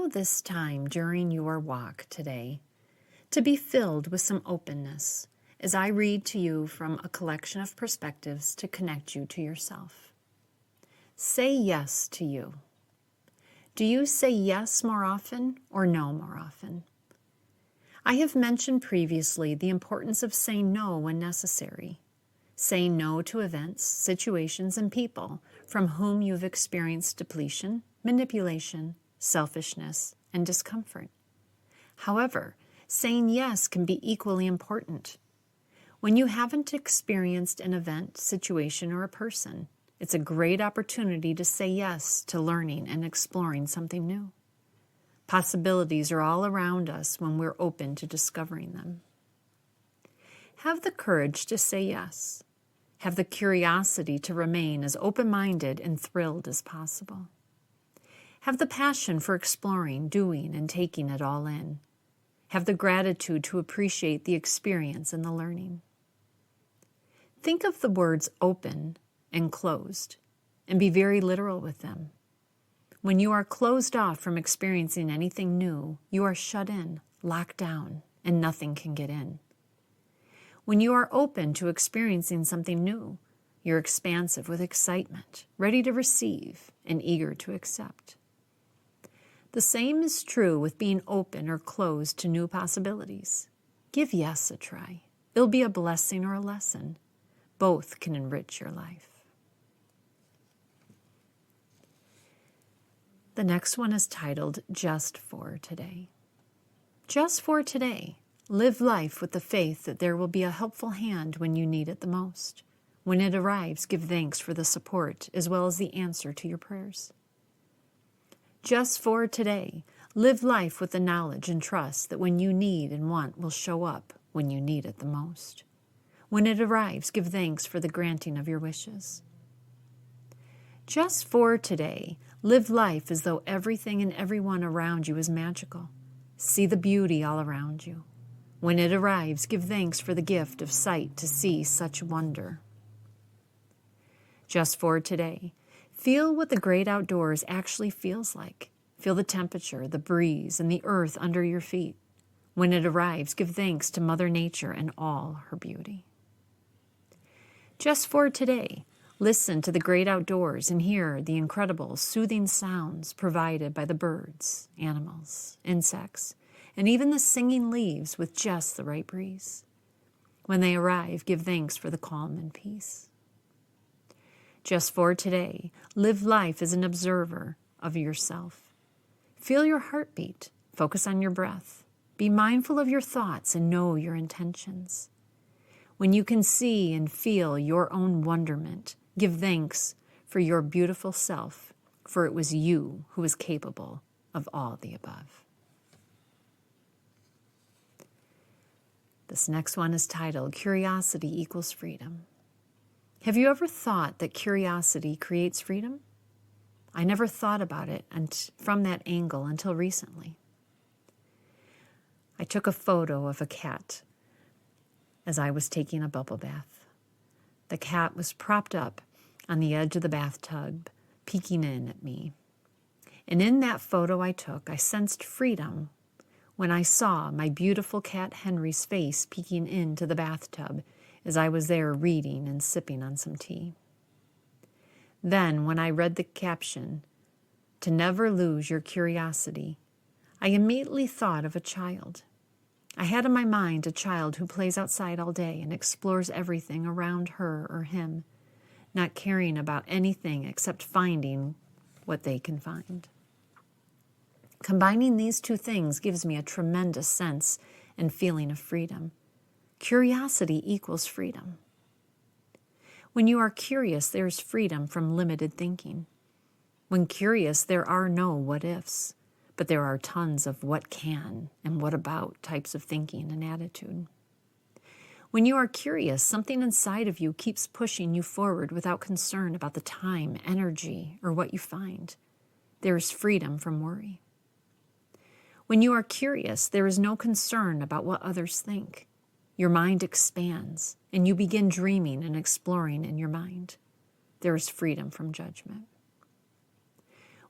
Allow this time during your walk today to be filled with some openness as I read to you from a collection of perspectives to connect you to yourself. Say yes to you. Do you say yes more often or no more often? I have mentioned previously the importance of saying no when necessary. Saying no to events, situations, and people from whom you've experienced depletion, manipulation, selfishness, and discomfort. However, saying yes can be equally important. When you haven't experienced an event, situation, or a person, it's a great opportunity to say yes to learning and exploring something new. Possibilities are all around us when we're open to discovering them. Have the courage to say yes. Have the curiosity to remain as open-minded and thrilled as possible. Have the passion for exploring, doing, and taking it all in. Have the gratitude to appreciate the experience and the learning. Think of the words open and closed, and be very literal with them. When you are closed off from experiencing anything new, you are shut in, locked down, and nothing can get in. When you are open to experiencing something new, you're expansive with excitement, ready to receive, and eager to accept. The same is true with being open or closed to new possibilities. Give yes a try. It'll be a blessing or a lesson. Both can enrich your life. The next one is titled Just for Today. Just for today, live life with the faith that there will be a helpful hand when you need it the most. When it arrives, give thanks for the support as well as the answer to your prayers. Just for today, live life with the knowledge and trust that when you need and want will show up when you need it the most. When it arrives, give thanks for the granting of your wishes. Just for today, live life as though everything and everyone around you is magical. See the beauty all around you. When it arrives, give thanks for the gift of sight to see such wonder. Just for today, feel what the great outdoors actually feels like. Feel the temperature, the breeze, and the earth under your feet. When it arrives, give thanks to Mother Nature and all her beauty. Just for today, listen to the great outdoors and hear the incredible, soothing sounds provided by the birds, animals, insects, and even the singing leaves with just the right breeze. When they arrive, give thanks for the calm and peace. Just for today, live life as an observer of yourself. Feel your heartbeat. Focus on your breath. Be mindful of your thoughts and know your intentions. When you can see and feel your own wonderment, give thanks for your beautiful self, for it was you who was capable of all the above. This next one is titled Curiosity Equals Freedom. Have you ever thought that curiosity creates freedom? I never thought about it from that angle until recently. I took a photo of a cat as I was taking a bubble bath. The cat was propped up on the edge of the bathtub, peeking in at me. And in that photo I took, I sensed freedom when I saw my beautiful cat Henry's face peeking into the bathtub as I was there reading and sipping on some tea. Then, when I read the caption, "To never lose your curiosity," I immediately thought of a child. I had in my mind a child who plays outside all day and explores everything around her or him, not caring about anything except finding what they can find. Combining these two things gives me a tremendous sense and feeling of freedom. Curiosity equals freedom. When you are curious, there is freedom from limited thinking. When curious, there are no what-ifs, but there are tons of what can and what about types of thinking and attitude. When you are curious, something inside of you keeps pushing you forward without concern about the time, energy, or what you find. There is freedom from worry. When you are curious, there is no concern about what others think. Your mind expands, and you begin dreaming and exploring in your mind. There is freedom from judgment.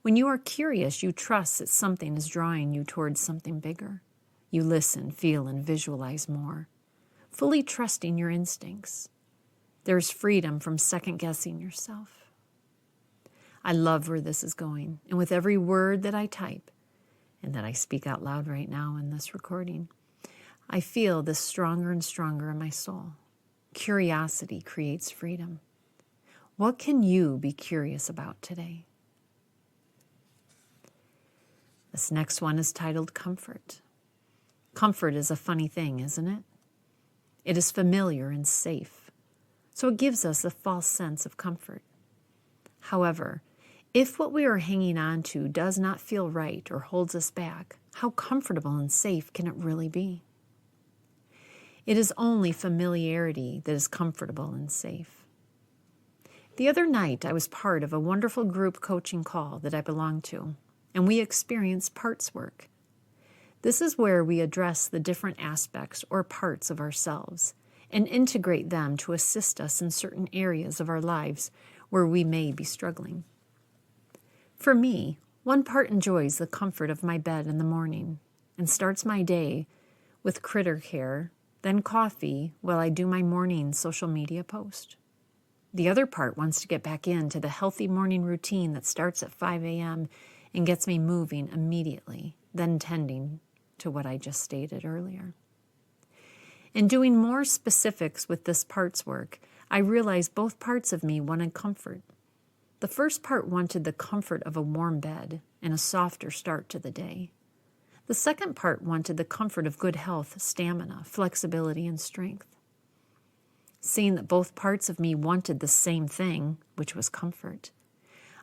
When you are curious, you trust that something is drawing you towards something bigger. You listen, feel, and visualize more, fully trusting your instincts. There is freedom from second-guessing yourself. I love where this is going, and with every word that I type and that I speak out loud right now in this recording, I feel this stronger and stronger in my soul. Curiosity creates freedom. What can you be curious about today? This next one is titled Comfort. Comfort is a funny thing, isn't it? It is familiar and safe, so it gives us a false sense of comfort. However, if what we are hanging on to does not feel right or holds us back, how comfortable and safe can it really be? It is only familiarity that is comfortable and safe. The other night, I was part of a wonderful group coaching call that I belong to, and we experienced parts work. This is where we address the different aspects or parts of ourselves and integrate them to assist us in certain areas of our lives where we may be struggling. For me, one part enjoys the comfort of my bed in the morning and starts my day with critter care, then coffee while I do my morning social media post. The other part wants to get back into the healthy morning routine that starts at 5 a.m. and gets me moving immediately, then tending to what I just stated earlier. In doing more specifics with this parts work, I realized both parts of me wanted comfort. The first part wanted the comfort of a warm bed and a softer start to the day. The second part wanted the comfort of good health, stamina, flexibility, and strength. Seeing that both parts of me wanted the same thing, which was comfort,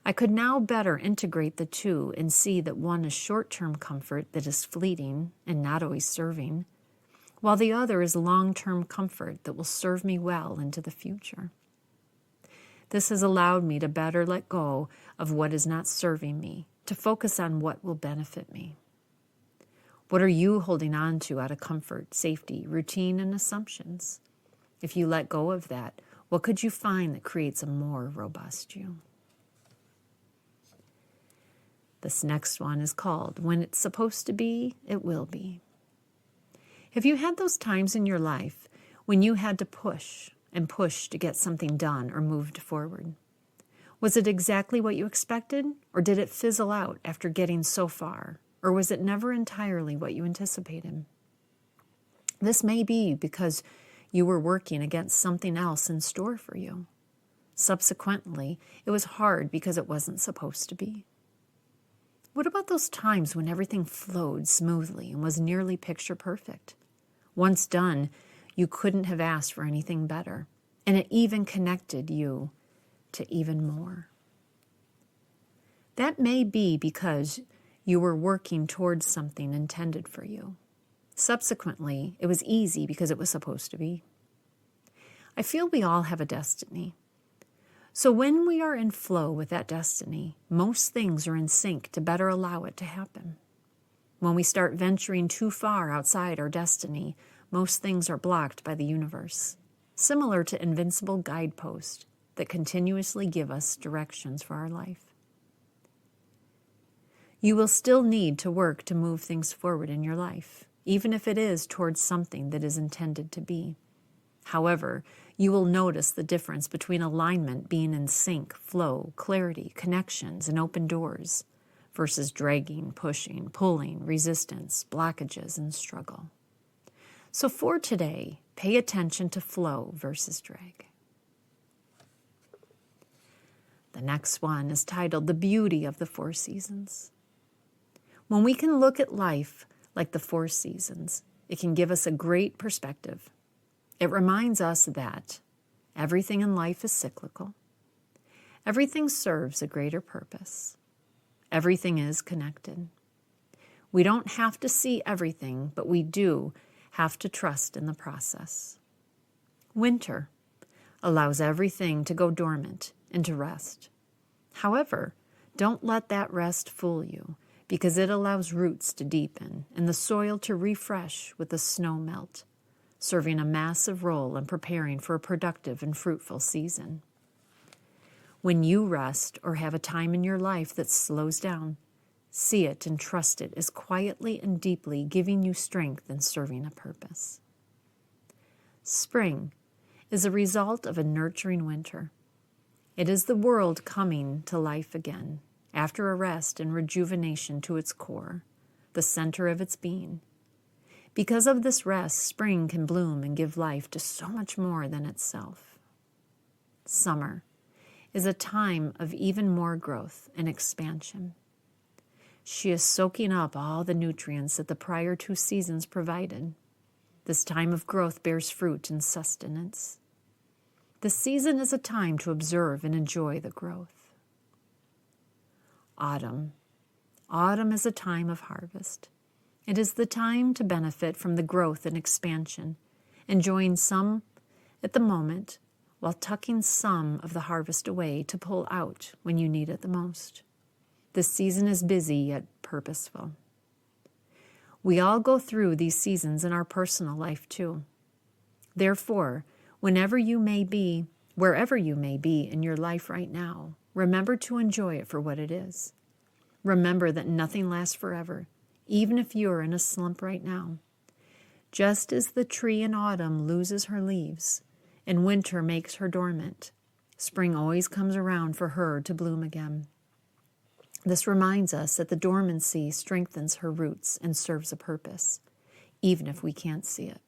I could now better integrate the two and see that one is short-term comfort that is fleeting and not always serving, while the other is long-term comfort that will serve me well into the future. This has allowed me to better let go of what is not serving me, to focus on what will benefit me. What are you holding on to out of comfort, safety, routine, and assumptions? If you let go of that, what could you find that creates a more robust you? This next one is called When It's Supposed to Be, It Will Be. Have you had those times in your life when you had to push and push to get something done or moved forward? Was it exactly what you expected, or did it fizzle out after getting so far? Or was it never entirely what you anticipated? This may be because you were working against something else in store for you. Subsequently, it was hard because it wasn't supposed to be. What about those times when everything flowed smoothly and was nearly picture perfect? Once done, you couldn't have asked for anything better, and it even connected you to even more. That may be because you were working towards something intended for you. Subsequently, it was easy because it was supposed to be. I feel we all have a destiny. So when we are in flow with that destiny, most things are in sync to better allow it to happen. When we start venturing too far outside our destiny, most things are blocked by the universe, similar to invincible guideposts that continuously give us directions for our life. You will still need to work to move things forward in your life, even if it is towards something that is intended to be. However, you will notice the difference between alignment being in sync, flow, clarity, connections, and open doors, versus dragging, pushing, pulling, resistance, blockages, and struggle. So for today, pay attention to flow versus drag. The next one is titled The Beauty of the Four Seasons. When we can look at life like the four seasons, it can give us a great perspective. It reminds us that everything in life is cyclical. Everything serves a greater purpose. Everything is connected. We don't have to see everything, but we do have to trust in the process. Winter allows everything to go dormant and to rest. However, don't let that rest fool you, because it allows roots to deepen and the soil to refresh with the snow melt, serving a massive role in preparing for a productive and fruitful season. When you rest or have a time in your life that slows down, see it and trust it as quietly and deeply giving you strength and serving a purpose. Spring is a result of a nurturing winter. It is the world coming to life again, after a rest and rejuvenation to its core, the center of its being. Because of this rest, spring can bloom and give life to so much more than itself. Summer is a time of even more growth and expansion. She is soaking up all the nutrients that the prior 2 seasons provided. This time of growth bears fruit and sustenance. The season is a time to observe and enjoy the growth. Autumn. Autumn is a time of harvest. It is the time to benefit from the growth and expansion, enjoying some at the moment, while tucking some of the harvest away to pull out when you need it the most. This season is busy yet purposeful. We all go through these seasons in our personal life too. Therefore, wherever you may be in your life right now, remember to enjoy it for what it is. Remember that nothing lasts forever, even if you're in a slump right now. Just as the tree in autumn loses her leaves and winter makes her dormant, spring always comes around for her to bloom again. This reminds us that the dormancy strengthens her roots and serves a purpose, even if we can't see it.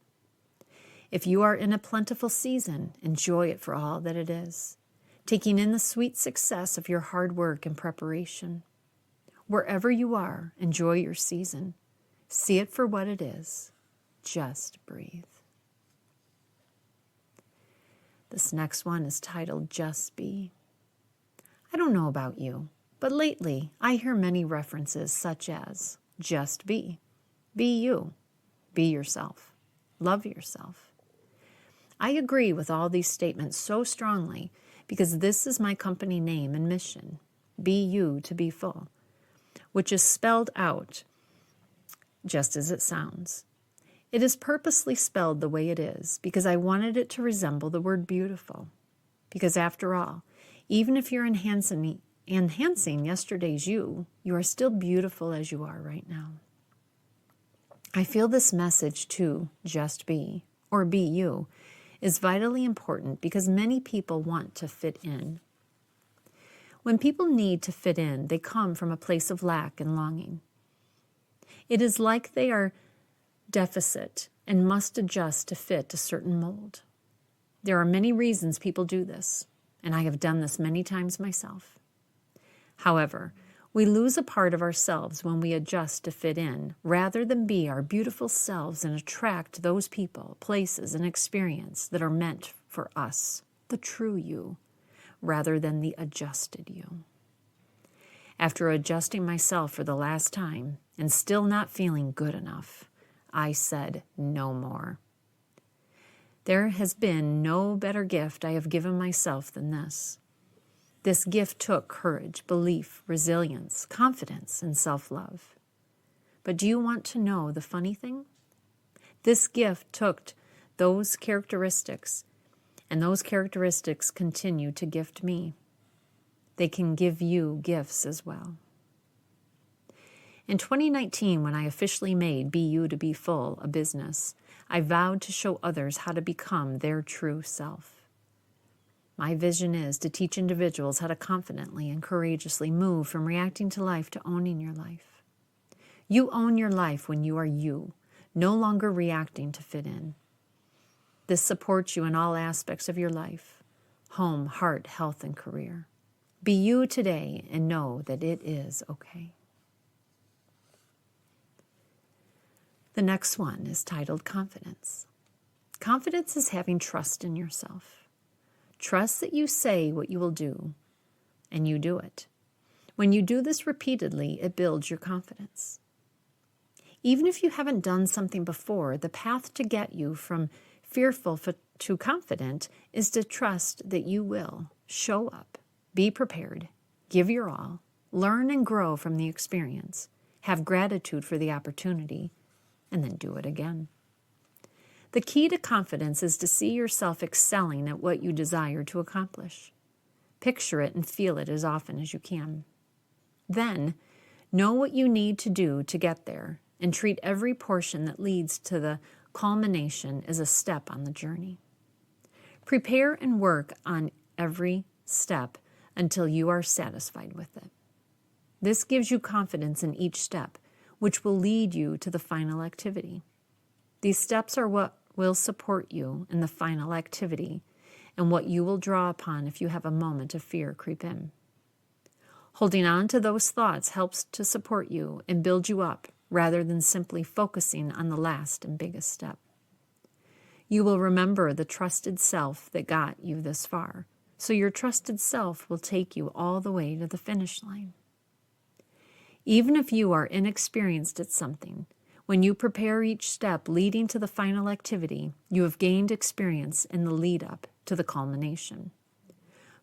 If you are in a plentiful season, enjoy it for all that it is, taking in the sweet success of your hard work and preparation. Wherever you are, enjoy your season. See it for what it is. Just breathe. This next one is titled Just Be. I don't know about you, but lately I hear many references such as just be you, be yourself, love yourself. I agree with all these statements so strongly because this is my company name and mission, Be You to Be Full, which is spelled out just as it sounds. It is purposely spelled the way it is because I wanted it to resemble the word beautiful. Because after all, even if you're enhancing yesterday's you are still beautiful as you are right now. I feel this message to just be, or be you, is vitally important because many people want to fit in. When people need to fit in, they come from a place of lack and longing. It is like they are deficit and must adjust to fit a certain mold. There are many reasons people do this, and I have done this many times myself. However, we lose a part of ourselves when we adjust to fit in, rather than be our beautiful selves and attract those people, places, and experience that are meant for us, the true you, rather than the adjusted you. After adjusting myself for the last time and still not feeling good enough, I said no more. There has been no better gift I have given myself than this. This gift took courage, belief, resilience, confidence, and self-love. But do you want to know the funny thing? This gift took those characteristics, and those characteristics continue to gift me. They can give you gifts as well. In 2019, when I officially made Be You to Be Full a business, I vowed to show others how to become their true self. My vision is to teach individuals how to confidently and courageously move from reacting to life to owning your life. You own your life when you are you, no longer reacting to fit in. This supports you in all aspects of your life: home, heart, health, and career. Be you today and know that it is okay. The next one is titled Confidence. Confidence is having trust in yourself. Trust that you say what you will do, and you do it. When you do this repeatedly, it builds your confidence. Even if you haven't done something before, the path to get you from fearful to confident is to trust that you will show up, be prepared, give your all, learn and grow from the experience, have gratitude for the opportunity, and then do it again. The key to confidence is to see yourself excelling at what you desire to accomplish. Picture it and feel it as often as you can. Then, know what you need to do to get there and treat every portion that leads to the culmination as a step on the journey. Prepare and work on every step until you are satisfied with it. This gives you confidence in each step, which will lead you to the final activity. These steps are what will support you in the final activity and what you will draw upon if you have a moment of fear creep in. Holding on to those thoughts helps to support you and build you up rather than simply focusing on the last and biggest step. You will remember the trusted self that got you this far, so your trusted self will take you all the way to the finish line. Even if you are inexperienced at something, when you prepare each step leading to the final activity, you have gained experience in the lead up to the culmination.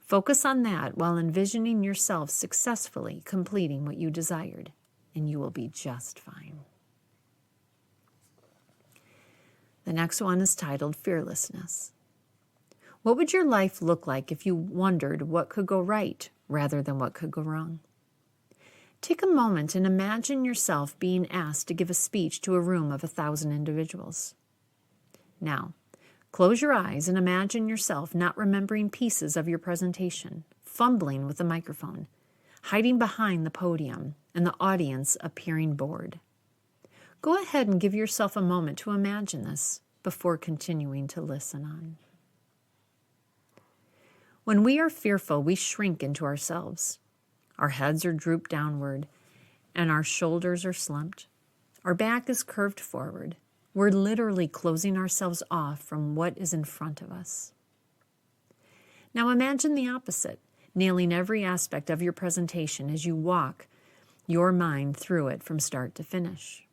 Focus on that while envisioning yourself successfully completing what you desired, and you will be just fine. The next one is titled Fearlessness. What would your life look like if you wondered what could go right rather than what could go wrong? Take a moment and imagine yourself being asked to give a speech to a room of 1,000 individuals. Now, close your eyes and imagine yourself not remembering pieces of your presentation, fumbling with the microphone, hiding behind the podium, and the audience appearing bored. Go ahead and give yourself a moment to imagine this before continuing to listen on. When we are fearful, we shrink into ourselves. Our heads are drooped downward, and our shoulders are slumped. Our back is curved forward. We're literally closing ourselves off from what is in front of us. Now imagine the opposite, nailing every aspect of your presentation as you walk your mind through it from start to finish.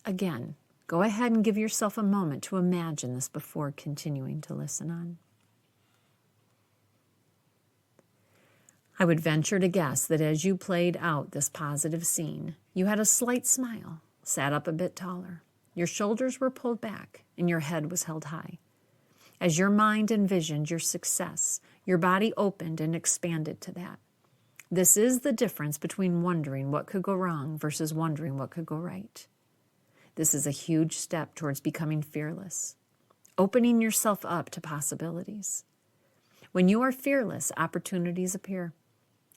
Again, go ahead and give yourself a moment to imagine this before continuing to listen on. I would venture to guess that as you played out this positive scene, you had a slight smile, sat up a bit taller. Your shoulders were pulled back, and your head was held high. As your mind envisioned your success, your body opened and expanded to that. This is the difference between wondering what could go wrong versus wondering what could go right. This is a huge step towards becoming fearless, opening yourself up to possibilities. When you are fearless, opportunities appear.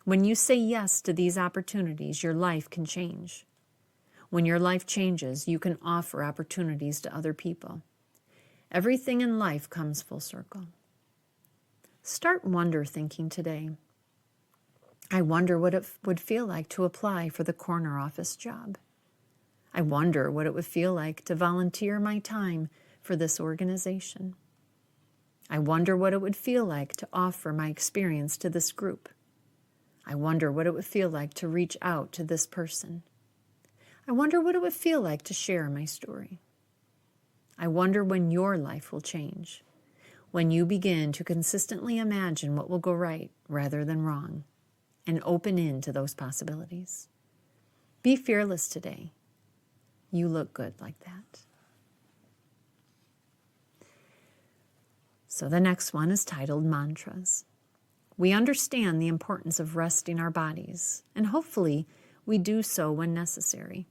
When you say yes to these opportunities, your life can change. When your life changes, you can offer opportunities to other people. Everything in life comes full circle. Start wonder thinking today. I wonder what it would feel like to apply for the corner office job. I wonder what it would feel like to volunteer my time for this organization. I wonder what it would feel like to offer my experience to this group. I wonder what it would feel like to reach out to this person. I wonder what it would feel like to share my story. I wonder when your life will change, when you begin to consistently imagine what will go right rather than wrong, and open into those possibilities. Be fearless today. You look good like that. So the next one is titled Mantras. We understand the importance of resting our bodies, and hopefully we do so when necessary.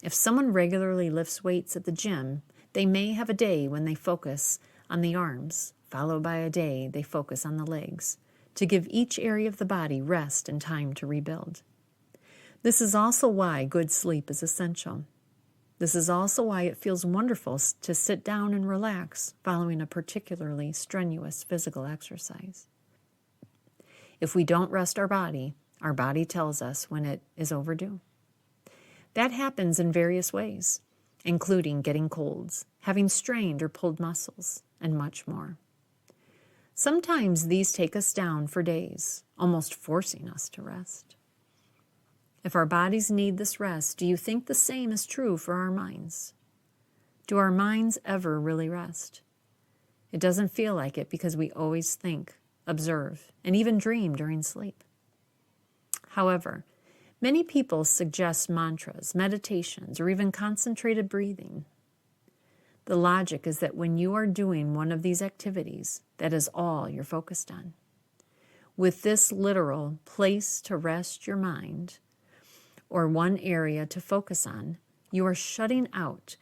If someone regularly lifts weights at the gym, they may have a day when they focus on the arms, followed by a day they focus on the legs, to give each area of the body rest and time to rebuild. This is also why good sleep is essential. This is also why it feels wonderful to sit down and relax following a particularly strenuous physical exercise. If we don't rest our body tells us when it is overdue. That happens in various ways, including getting colds, having strained or pulled muscles, and much more. Sometimes these take us down for days, almost forcing us to rest. If our bodies need this rest, do you think the same is true for our minds? Do our minds ever really rest? It doesn't feel like it because we always think, observe, and even dream during sleep. However, many people suggest mantras, meditations, or even concentrated breathing. The logic is that when you are doing one of these activities, that is all you're focused on. with this literal place to rest your mind or one area to focus on, you are shutting out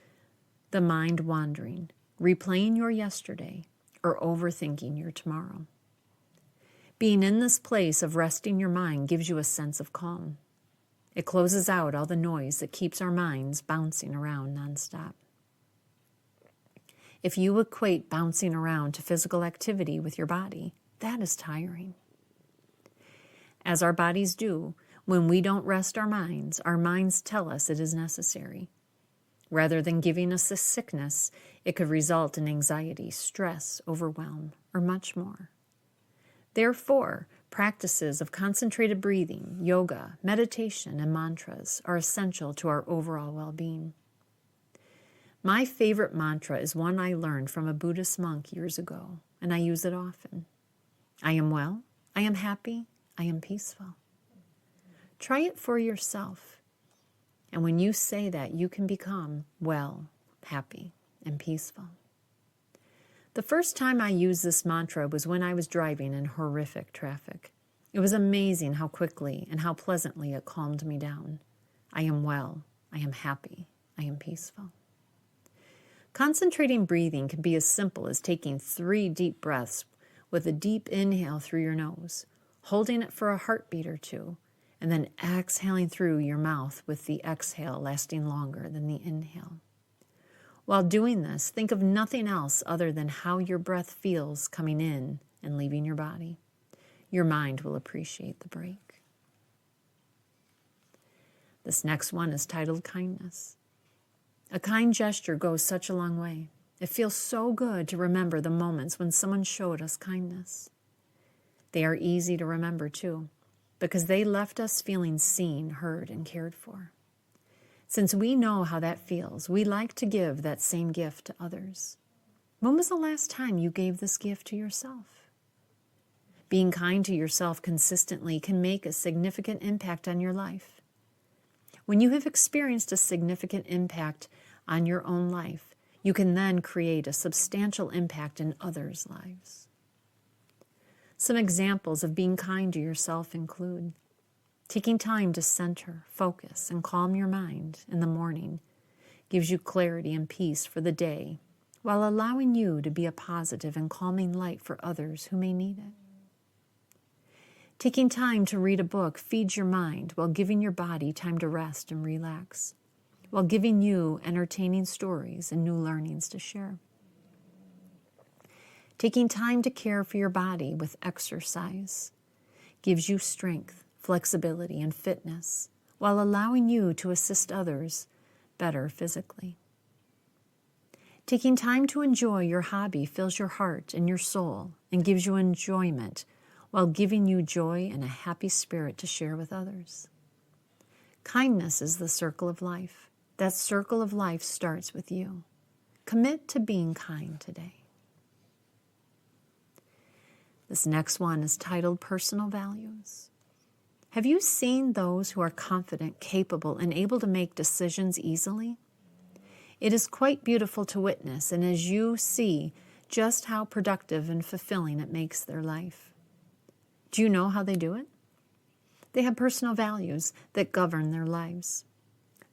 the mind wandering, replaying your yesterday, or overthinking your tomorrow. Being in this place of resting your mind gives you a sense of calm. It closes out all the noise that keeps our minds bouncing around nonstop. If you equate bouncing around to physical activity with your body, that is tiring. As our bodies do, when we don't rest our minds tell us it is necessary. Rather than giving us a sickness, it could result in anxiety, stress, overwhelm, or much more. Therefore, practices of concentrated breathing, yoga, meditation, and mantras are essential to our overall well-being. My favorite mantra is one I learned from a Buddhist monk years ago, and I use it often. I am well, I am happy, I am peaceful. Try it for yourself. And when you say that, you can become well, happy, and peaceful. The first time I used this mantra was when I was driving in horrific traffic. It was amazing how quickly and how pleasantly it calmed me down. I am well, I am happy, I am peaceful. Concentrating breathing can be as simple as taking 3 deep breaths with a deep inhale through your nose, holding it for a heartbeat or 2, and then exhaling through your mouth with the exhale lasting longer than the inhale. While doing this, think of nothing else other than how your breath feels coming in and leaving your body. Your mind will appreciate the break. This next one is titled Kindness. A kind gesture goes such a long way. It feels so good to remember the moments when someone showed us kindness. They are easy to remember too, because they left us feeling seen, heard, and cared for. Since we know how that feels, we like to give that same gift to others. When was the last time you gave this gift to yourself? Being kind to yourself consistently can make a significant impact on your life. When you have experienced a significant impact on your own life, you can then create a substantial impact in others' lives. Some examples of being kind to yourself include taking time to center, focus, and calm your mind in the morning gives you clarity and peace for the day, while allowing you to be a positive and calming light for others who may need it. Taking time to read a book feeds your mind while giving your body time to rest and relax, while giving you entertaining stories and new learnings to share. Taking time to care for your body with exercise gives you strength, flexibility, and fitness, while allowing you to assist others better physically. Taking time to enjoy your hobby fills your heart and your soul and gives you enjoyment, while giving you joy and a happy spirit to share with others. Kindness is the circle of life. That circle of life starts with you. Commit to being kind today. This next one is titled Personal Values. Have you seen those who are confident, capable, and able to make decisions easily? It is quite beautiful to witness, and as you see just how productive and fulfilling it makes their life. Do you know how they do it? They have personal values that govern their lives.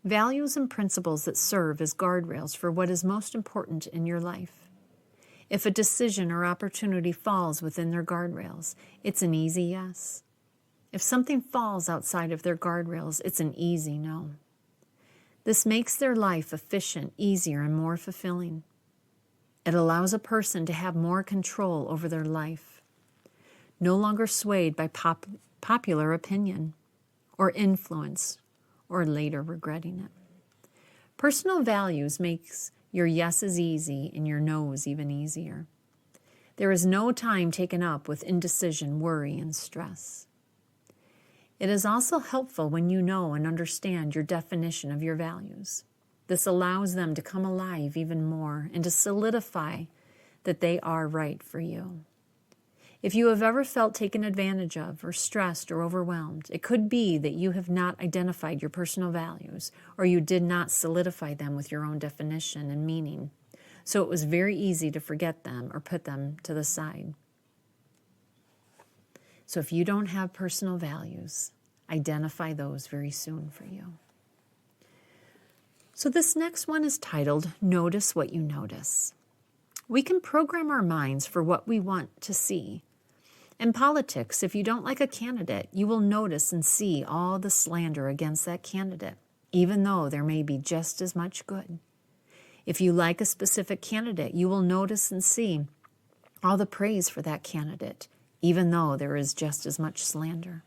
Values and principles that serve as guardrails for what is most important in your life. If a decision or opportunity falls within their guardrails, it's an easy yes. If something falls outside of their guardrails, it's an easy no. This makes their life efficient, easier, and more fulfilling. It allows a person to have more control over their life, no longer swayed by popular opinion or influence, or later regretting it. Personal values makes your yeses easy and your nos even easier. There is no time taken up with indecision, worry, and stress. It is also helpful when you know and understand your definition of your values. This allows them to come alive even more and to solidify that they are right for you. If you have ever felt taken advantage of or stressed or overwhelmed, it could be that you have not identified your personal values or you did not solidify them with your own definition and meaning. So it was very easy to forget them or put them to the side. So if you don't have personal values, identify those very soon for you. So this next one is titled, Notice What You Notice. We can program our minds for what we want to see. In politics, if you don't like a candidate, you will notice and see all the slander against that candidate, even though there may be just as much good. If you like a specific candidate, you will notice and see all the praise for that candidate, even though there is just as much slander.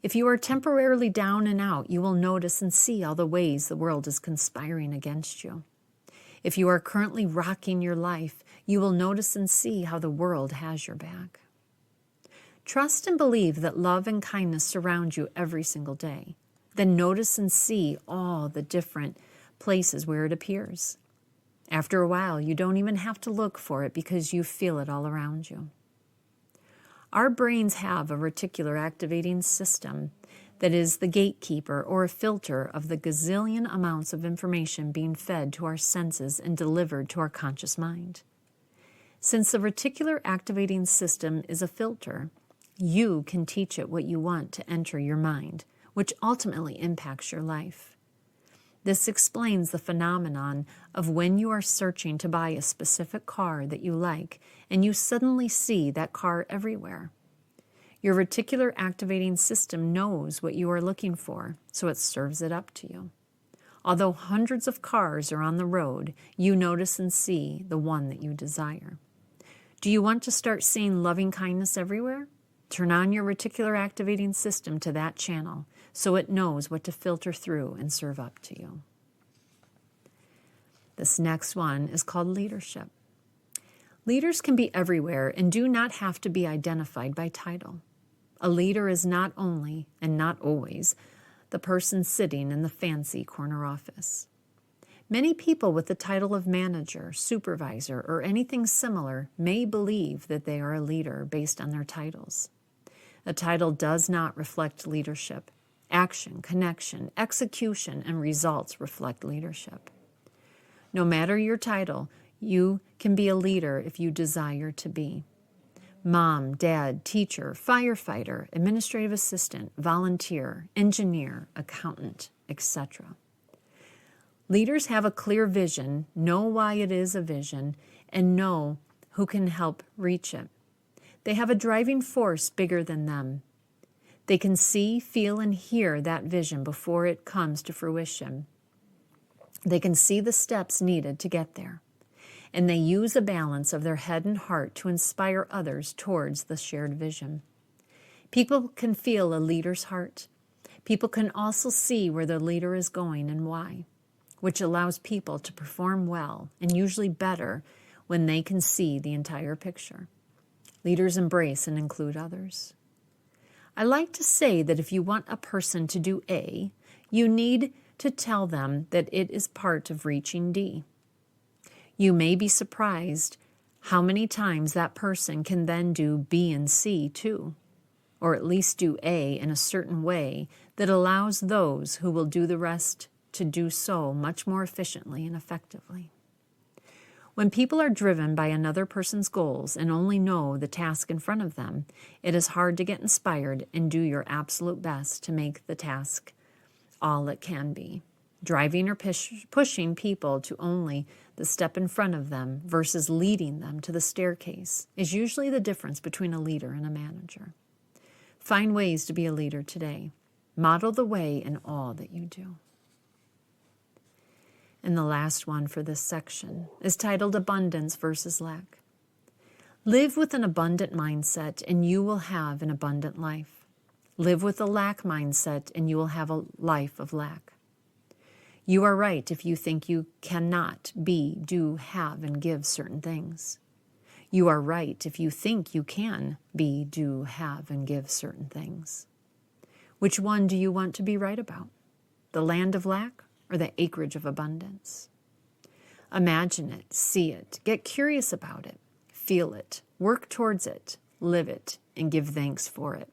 If you are temporarily down and out, you will notice and see all the ways the world is conspiring against you. If you are currently rocking your life, you will notice and see how the world has your back. Trust and believe that love and kindness surround you every single day. Then notice and see all the different places where it appears. After a while, you don't even have to look for it because you feel it all around you. Our brains have a reticular activating system that is the gatekeeper or a filter of the gazillion amounts of information being fed to our senses and delivered to our conscious mind. Since the reticular activating system is a filter, you can teach it what you want to enter your mind, which ultimately impacts your life. This explains the phenomenon of when you are searching to buy a specific car that you like and you suddenly see that car everywhere. Your reticular activating system knows what you are looking for, so it serves it up to you. Although hundreds of cars are on the road, you notice and see the one that you desire. Do you want to start seeing loving kindness everywhere? Turn on your reticular activating system to that channel so it knows what to filter through and serve up to you. This next one is called leadership. Leaders can be everywhere and do not have to be identified by title. A leader is not only, and not always, the person sitting in the fancy corner office. Many people with the title of manager, supervisor, or anything similar may believe that they are a leader based on their titles. A title does not reflect leadership. Action, connection, execution, and results reflect leadership. No matter your title, you can be a leader if you desire to be. Mom, dad, teacher, firefighter, administrative assistant, volunteer, engineer, accountant, etc. Leaders have a clear vision, know why it is a vision, and know who can help reach it. They have a driving force bigger than them. They can see, feel, and hear that vision before it comes to fruition. They can see the steps needed to get there. And they use a balance of their head and heart to inspire others towards the shared vision. People can feel a leader's heart. People can also see where the leader is going and why, which allows people to perform well and usually better when they can see the entire picture. Leaders embrace and include others. I like to say that if you want a person to do A, you need to tell them that it is part of reaching D. You may be surprised how many times that person can then do B and C too, or at least do A in a certain way that allows those who will do the rest to do so much more efficiently and effectively. When people are driven by another person's goals and only know the task in front of them, it is hard to get inspired and do your absolute best to make the task all it can be. Driving or pushing people to only the step in front of them versus leading them to the staircase is usually the difference between a leader and a manager. Find ways to be a leader today. Model the way in all that you do. And the last one for this section is titled Abundance versus Lack. Live with an abundant mindset and you will have an abundant life. Live with a lack mindset and you will have a life of lack. You are right if you think you cannot be, do, have, and give certain things. You are right if you think you can be, do, have, and give certain things. Which one do you want to be right about? The land of lack or the acreage of abundance? Imagine it, see it, get curious about it, feel it, work towards it, live it, and give thanks for it.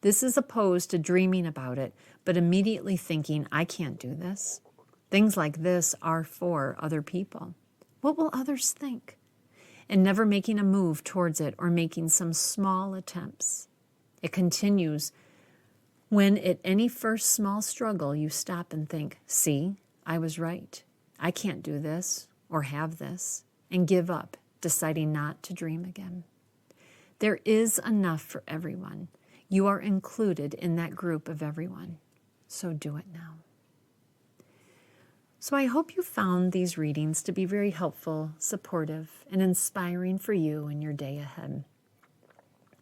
This is opposed to dreaming about it, but immediately thinking, I can't do this. Things like this are for other people. What will others think? and never making a move towards it or making some small attempts. It continues when at any first small struggle you stop and think, see, I was right. I can't do this or have this, and give up, deciding not to dream again. There is enough for everyone. You are included in that group of everyone. So do it now. So I hope you found these readings to be very helpful, supportive, and inspiring for you in your day ahead.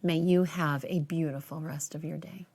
May you have a beautiful rest of your day.